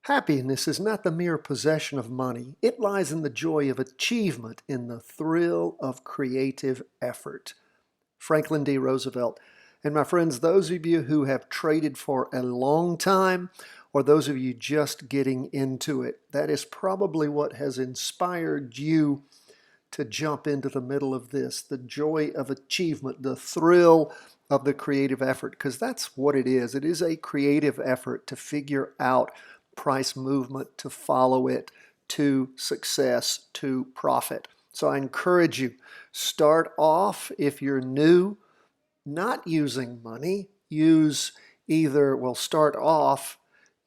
Happiness is not the mere possession of money. It lies in the joy of achievement, in the thrill of creative effort. Franklin D. Roosevelt. And my friends, those of you who have traded for a long time, or those of you just getting into it, that is probably what has inspired you to jump into the middle of this, the joy of achievement, the thrill of the creative effort, because that's what it is. It is a creative effort to figure out price movement, to follow it to success, to profit. So I encourage you, start off if you're new, not using money. Use either, well, start off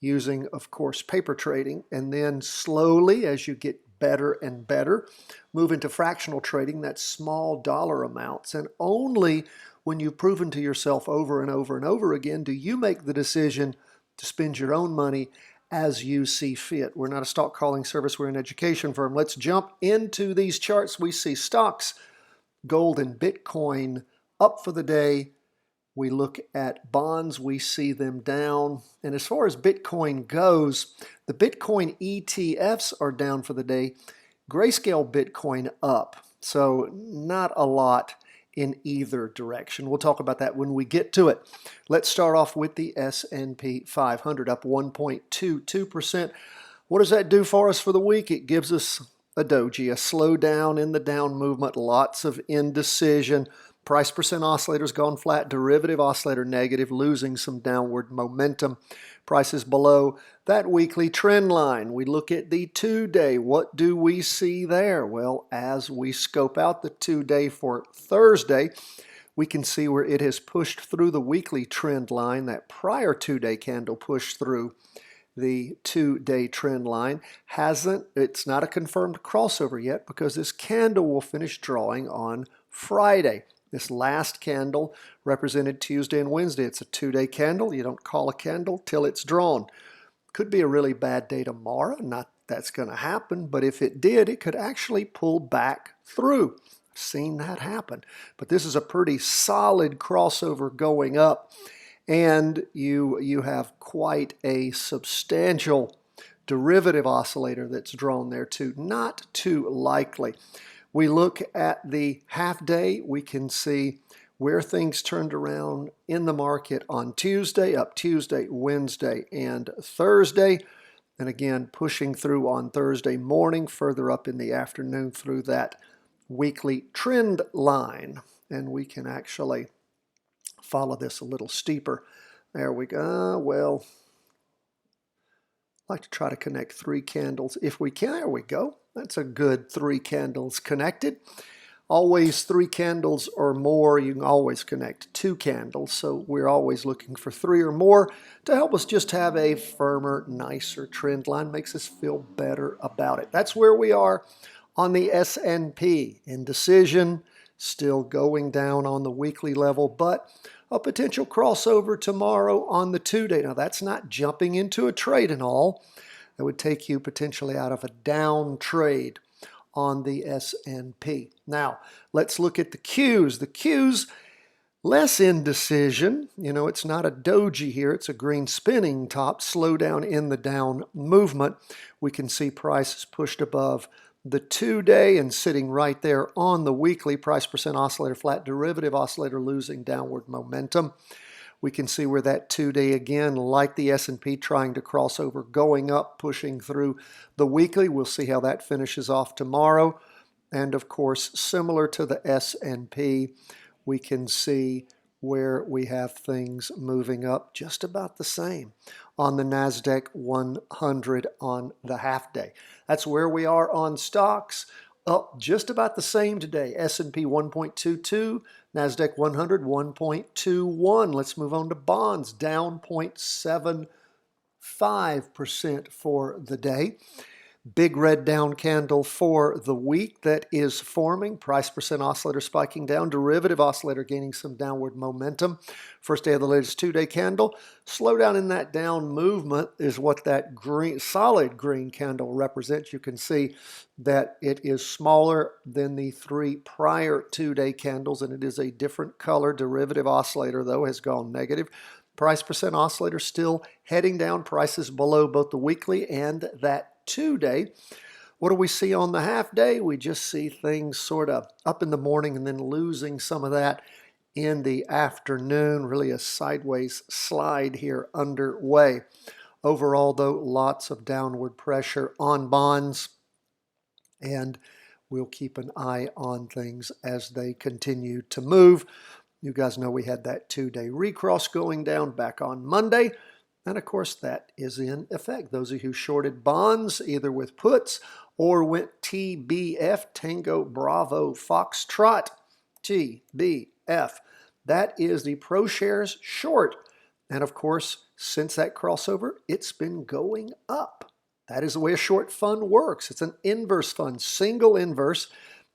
using, of course, paper trading, and then slowly, as you get better and better, move into fractional trading, that's small dollar amounts. And only when you've proven to yourself over and over and over again do you make the decision to spend your own money as you see fit. We're not a stock calling service, we're an education firm. Let's jump into these charts. We see stocks, gold, and Bitcoin up for the day. We look at bonds, we see them down. And as far as Bitcoin goes, the Bitcoin ETFs are down for the day. Grayscale Bitcoin up. So not a lot in either direction. We'll talk about that when we get to it. Let's start off with the S&P 500 up 1.22%. What does that do for us for the week? It gives us a doji, a slowdown in the down movement, lots of indecision. Price percent oscillator's gone flat, derivative oscillator negative, losing some downward momentum. Prices below that weekly trend line. We look at the 2-day. What do we see there? Well, as we scope out the 2-day for Thursday, we can see where it has pushed through the weekly trend line. That prior 2-day candle pushed through the 2-day trend line. It's not a confirmed crossover yet because this candle will finish drawing on Friday. This last candle represented Tuesday and Wednesday. It's a 2-day candle. You don't call a candle till it's drawn. Could be a really bad day tomorrow. Not that's going to happen, but if it did, it could actually pull back through. I've seen that happen. But this is a pretty solid crossover going up, and you have quite a substantial derivative oscillator that's drawn there too. Not too likely. We look at the half day, we can see where things turned around in the market on Tuesday, up Tuesday, Wednesday, and Thursday. And again, pushing through on Thursday morning, further up in the afternoon through that weekly trend line. And we can actually follow this a little steeper. There we go. Well, I like to try to connect 3 candles if we can. There we go. That's a good 3 candles connected. Always 3 candles or more. You can always connect 2 candles. So we're always looking for 3 or more to help us just have a firmer, nicer trend line. Makes us feel better about it. That's where we are on the S&P. Indecision, still going down on the weekly level, but a potential crossover tomorrow on the 2-day. Now that's not jumping into a trade and all. That would take you potentially out of a down trade on the S&P. Now, let's look at the Qs. The Qs, less indecision. You know, it's not a doji here. It's a green spinning top. Slowdown in the down movement. We can see prices pushed above the 2-day and sitting right there on the weekly. Price percent oscillator flat, derivative oscillator losing downward momentum. We can see where that 2-day again, like the S&P, trying to cross over, going up, pushing through the weekly. We'll see how that finishes off tomorrow. And of course, similar to the S&P, we can see where we have things moving up just about the same on the NASDAQ 100 on the half day. That's where we are on stocks. Up just about the same today. S&P 1.22, NASDAQ 100 1.21. Let's move on to bonds, down 0.75% for the day. Big red down candle for the week that is forming. Price percent oscillator spiking down. Derivative oscillator gaining some downward momentum. First day of the latest 2-day candle. Slowdown in that down movement is what that green, solid green candle represents. You can see that it is smaller than the 3 prior 2-day candles, and it is a different color. Derivative oscillator, though, has gone negative. price percent oscillator still heading down, prices below both the weekly and that 2-day. What do we see on the half day? We just see things sort of up in the morning and then losing some of that in the afternoon. Really a sideways slide here underway. Overall, though, lots of downward pressure on bonds, and we'll keep an eye on things as they continue to move. You guys know we had that 2-day recross going down back on Monday. And of course, that is in effect. Those of you who shorted bonds, either with puts or went TBF, Tango Bravo Foxtrot, TBF. That is the ProShares short. And of course, since that crossover, it's been going up. That is the way a short fund works. It's an inverse fund, single inverse.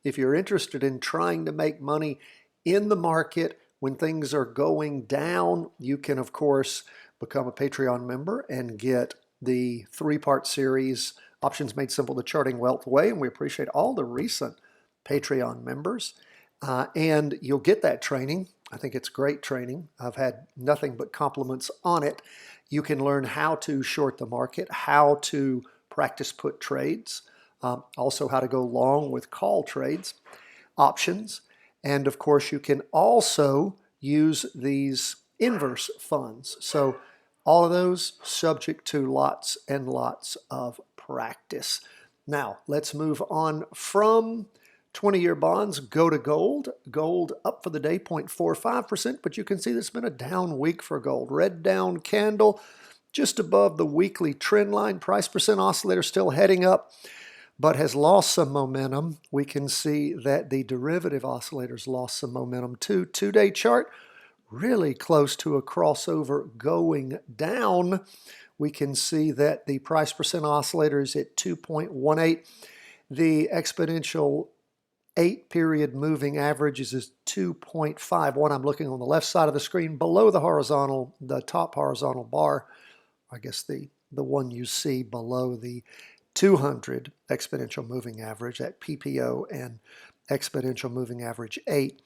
If you're interested in trying to make money in the market when things are going down, you can, of course, become a Patreon member and get the 3-part series, Options Made Simple, The Charting Wealth Way. And we appreciate all the recent Patreon members. And you'll get that training. I think it's great training. I've had nothing but compliments on it. You can learn how to short the market, how to practice put trades, also how to go long with call trades, options. And of course, you can also use these inverse funds. So all of those subject to lots and lots of practice. Now, let's move on from 20-year bonds, go to gold. Gold up for the day, 0.45%, but you can see this has been a down week for gold. Red down candle just above the weekly trend line. Price percent oscillator still heading up, but has lost some momentum. We can see that the derivative oscillators lost some momentum too. 2-day chart, really close to a crossover going down. We can see that the price percent oscillator is at 2.18. The exponential 8-period moving average is 2.51. I'm looking on the left side of the screen below the top horizontal bar. I guess the one you see below the 200 exponential moving average, that PPO and exponential moving average 8.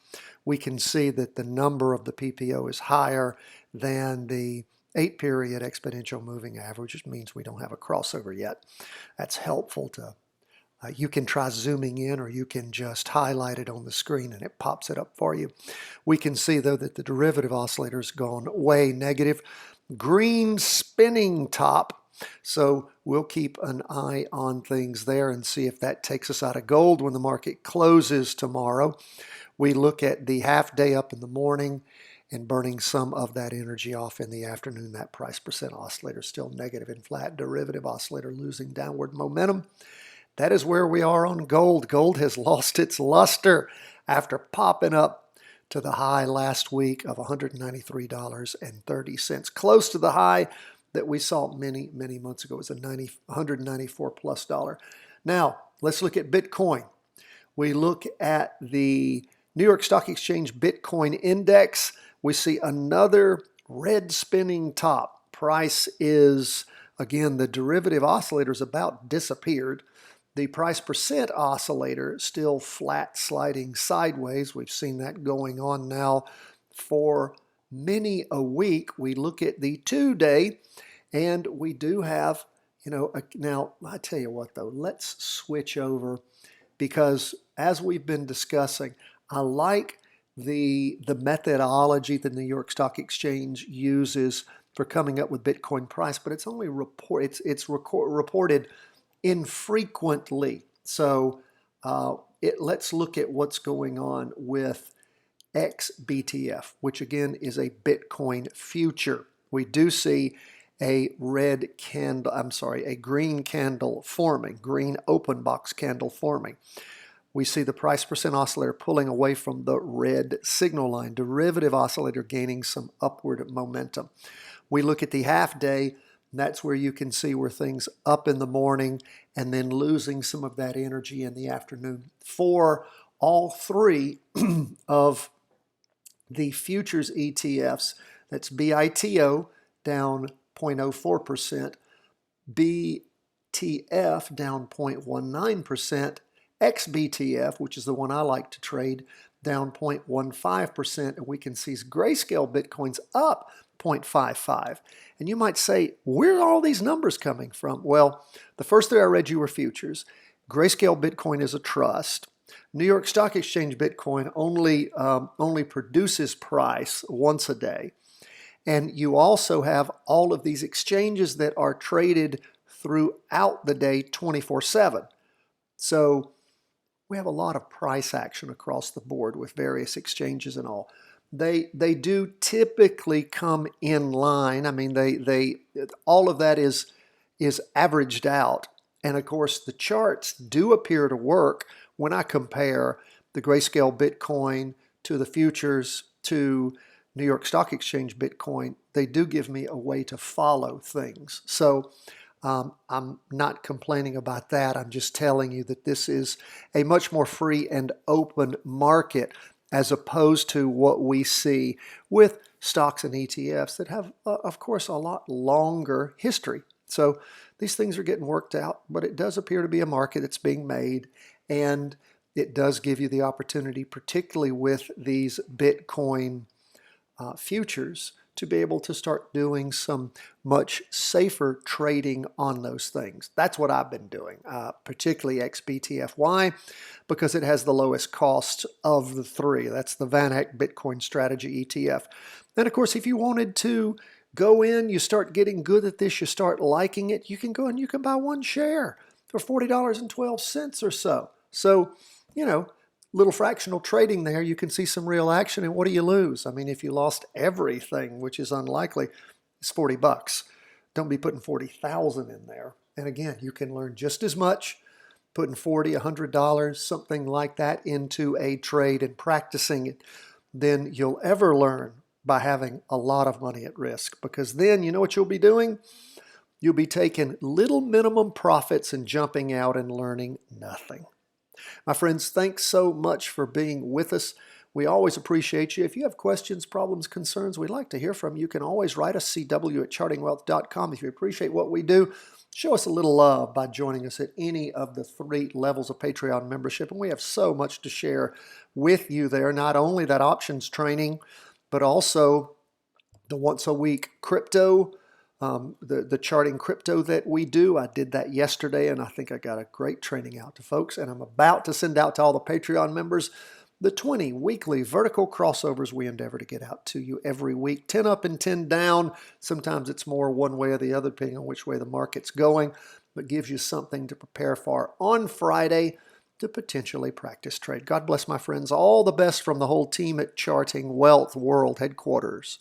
We can see that the number of the PPO is higher than the 8-period exponential moving average, which means we don't have a crossover yet. That's helpful to you can try zooming in, or you can just highlight it on the screen and it pops it up for you. We can see, though, that the derivative oscillator has gone way negative. Green spinning top. So we'll keep an eye on things there and see if that takes us out of gold when the market closes tomorrow. We look at the half day up in the morning and burning some of that energy off in the afternoon. That price percent oscillator still negative and flat. Derivative oscillator losing downward momentum. That is where we are on gold. Gold has lost its luster after popping up to the high last week of $193.30, close to the high that we saw many, many months ago. It was a $194+ Now, let's look at Bitcoin. We look at the New York Stock Exchange Bitcoin Index. We see another red spinning top. Price is, again, the derivative oscillator is about disappeared. The price percent oscillator still flat sliding sideways. We've seen that going on now for many a week. We look at the 2-day and we do have, now I tell you what though, let's switch over, because as we've been discussing, I like the methodology the New York Stock Exchange uses for coming up with Bitcoin price, but it's only reported infrequently. So let's look at what's going on with XBTF, which again is a Bitcoin future. We do see a green candle forming, green open box candle forming. We see the price percent oscillator pulling away from the red signal line, derivative oscillator gaining some upward momentum. We look at the half day. That's where you can see where things up in the morning and then losing some of that energy in the afternoon. For all three of the futures ETFs, that's BITO down 0.04%, BTF down 0.19%, XBTF, which is the one I like to trade, down 0.15%, and we can see Grayscale Bitcoin's up 0.55. And you might say, where are all these numbers coming from? Well, the first three I read you were futures. Grayscale Bitcoin is a trust. New York Stock Exchange Bitcoin only produces price once a day. And you also have all of these exchanges that are traded throughout the day 24/7. So we have a lot of price action across the board with various exchanges and all. They do typically come in line. I mean, they all of that is averaged out. And of course, the charts do appear to work when I compare the Grayscale Bitcoin to the futures to New York Stock Exchange Bitcoin. They do give me a way to follow things. So I'm not complaining about that. I'm just telling you that this is a much more free and open market as opposed to what we see with stocks and ETFs that have, of course, a lot longer history. So these things are getting worked out, but it does appear to be a market that's being made, and it does give you the opportunity, particularly with these Bitcoin futures, to be able to start doing some much safer trading on those things. That's what I've been doing, particularly XBTFY, because it has the lowest cost of the three. That's the Van Eck Bitcoin Strategy ETF. And of course, if you wanted to go in, you start getting good at this, you start liking it, you can go and you can buy one share for $40.12 or so. So, you know, little fractional trading there, you can see some real action. And what do you lose? I mean, if you lost everything, which is unlikely, it's $40. Don't be putting 40,000 in there. And again, you can learn just as much putting $40, $100, something like that into a trade and practicing it than you'll ever learn by having a lot of money at risk. Because then, you know what you'll be doing? You'll be taking little minimum profits and jumping out and learning nothing. My friends, thanks so much for being with us. We always appreciate you. If you have questions, problems, concerns, we'd like to hear from you. You can always write us, cw@chartingwealth.com. If you appreciate what we do, show us a little love by joining us at any of the 3 levels of Patreon membership. And we have so much to share with you there. Not only that options training, but also the once-a-week crypto, the charting crypto that we do. I did that yesterday, and I think I got a great training out to folks. And I'm about to send out to all the Patreon members the 20 weekly vertical crossovers we endeavor to get out to you every week. 10 up and 10 down. Sometimes it's more one way or the other, depending on which way the market's going, but gives you something to prepare for on Friday to potentially practice trade. God bless, my friends. All the best from the whole team at Charting Wealth World Headquarters.